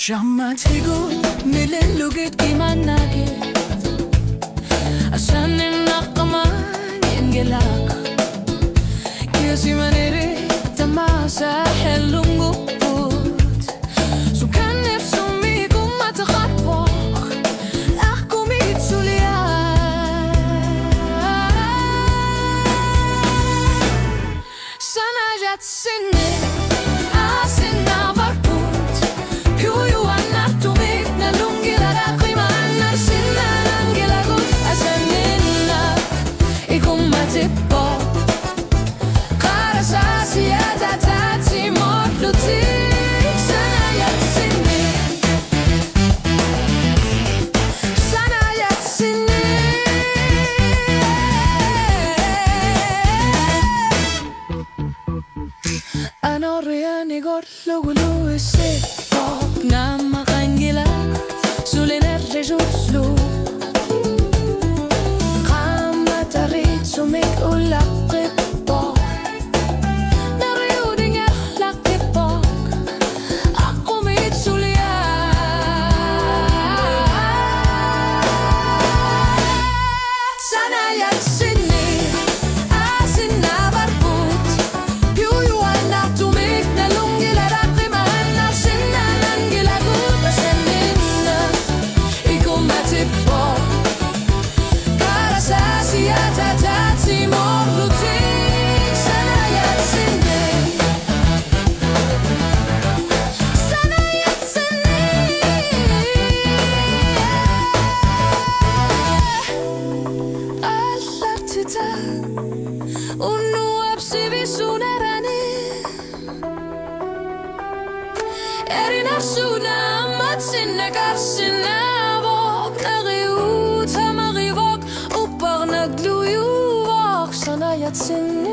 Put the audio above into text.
شمعتيقول مللوقت كيماناكي عشان النقمان ينقلاك كيسي منيري تماسا حلونغو بود سو كان نفسو ميكو ما تخربوك أخكو ميتسوليا سنة جات سنة Anoriani gorlo gulu se pop nama kangila sulener rejuslu Kama tarit sumik ulaqib pop Nariuding laqib pop Ako mitsulia Sana yaksini Unu absivi sunerani Erina suna matsina karsina Vok nariut hamari vok Upar nagluju vok Sana yatsin